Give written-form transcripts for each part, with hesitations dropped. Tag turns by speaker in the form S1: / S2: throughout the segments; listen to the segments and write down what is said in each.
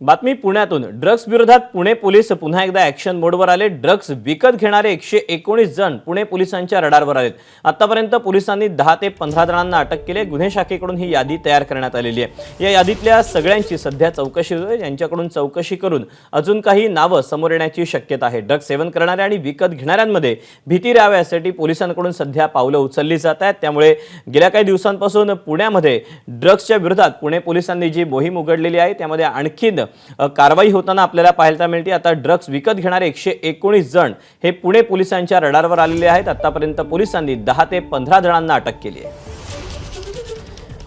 S1: बातमी पुण्यातून ड्रग्स विरोधात पुणे पोलीस पुन्हा एकदा ॲक्शन मोडवर आले। ड्रग्स विकत घेणारे 119 जण पुणे पोलिसांच्या रडारवर आलेत। आतापर्यंत पोलिसांनी 10 ते 15 जणांना अटक केली। गुन्हे शाखेकडून ही यादी तयार करण्यात आलेली आहे। या यादीतल्या सगळ्यांची सध्या चौकशी होते। यांच्याकडून चौकशी करून अजून काही नावं समोर येण्याची शक्यता आहे। ड्रग्स सेवन करणारे आणि विकत घेणाऱ्यांमध्ये भीती राहावी यासाठी पोलिसांकडून सध्या पावलं उचलली जात आहेत। त्यामुळे गेल्या काही दिवसांपासून पुण्यामध्ये ड्रग्सच्या विरोधात पुणे पोलिसांनी जी मोहीम उघडलेली आहे त्यामध्ये आणखी कारवाई होताना आपल्याला पाहायला मिळते। आता ड्रग्स विकत घेणारे 119 जण हे पुणे पोलिसांच्या रडारवर आलेले आहेत। आतापर्यंत पोलिसांनी 10 ते 15 जणांना अटक केली आहे।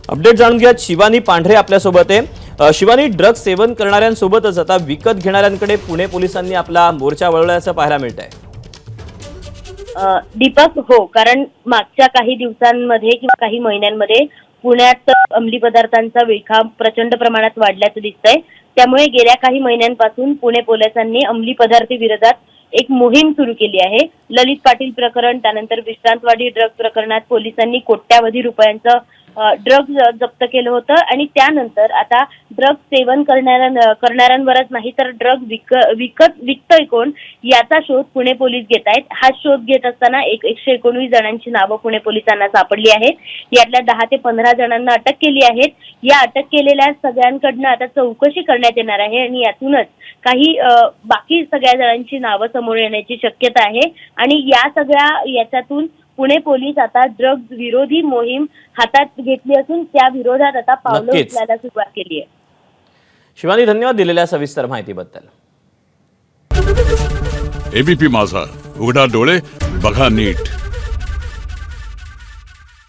S1: अपडेट जाणून घ्या, शिवानी पांढरे आपल्या सोबत आहे। शिवानी, ड्रग्स सेवन करणाऱ्यांसोबतच आता विकत घेणाऱ्यांकडे पुणे पोलिसांनी आपला मोर्चा वळवल्याचं पाहायला मिळत आहे।
S2: दीपक, हो, कारण मागच्या काही दिवसांमध्ये किंवा काही महिन्यांमध्ये पुण्यात अंमली पदार्थांचा विळखा प्रचंड प्रमाणात वाढल्याचं दिसतंय। त्यामुळे गेल्या काही महिन्यांपासून पुणे पोलिसांनी अंमली पदार्थ विरोधात एक मोहीम सुरू केली आहे। ललित पाटील प्रकरण, त्यानंतर विश्रांतवाडी ड्रग्ज प्रकरणात पोलिसांनी कोट्यावधी रुपयांचं ड्रग्ज जप्त केलं होतं आणि त्यानंतर आता ड्रग्ज सेवन करणाऱ्यांवरच नाही तर ड्रग्ज विकतोय कोण याचा शोध पुणे पोलीस घेत आहेत। हा शोध घेत असताना 119 जणांची नावं पुणे पोलिसांना सापडली आहेत। यातल्या 10 ते 15 जणांना अटक केली आहे। या अटक केलेल्या सगळ्यांकडनं आता चौकशी करण्यात येणार आहे आणि यातूनच काही बाकी सगळ्या जणांची नावं समोर येण्याची शक्यता आहे आणि या सगळ्या याच्यातून पुणे पोलीस आता ड्रग्ज विरोधी मोहीम हातात घेतली असून त्या विरोधात आता पावलं उचलायला सुरुवात केली आहे।
S1: शिवानी, धन्यवाद दिलेल्या सविस्तर माहितीबद्दल।
S3: एबीपी माझा, उघडा डोळे बघा नीट।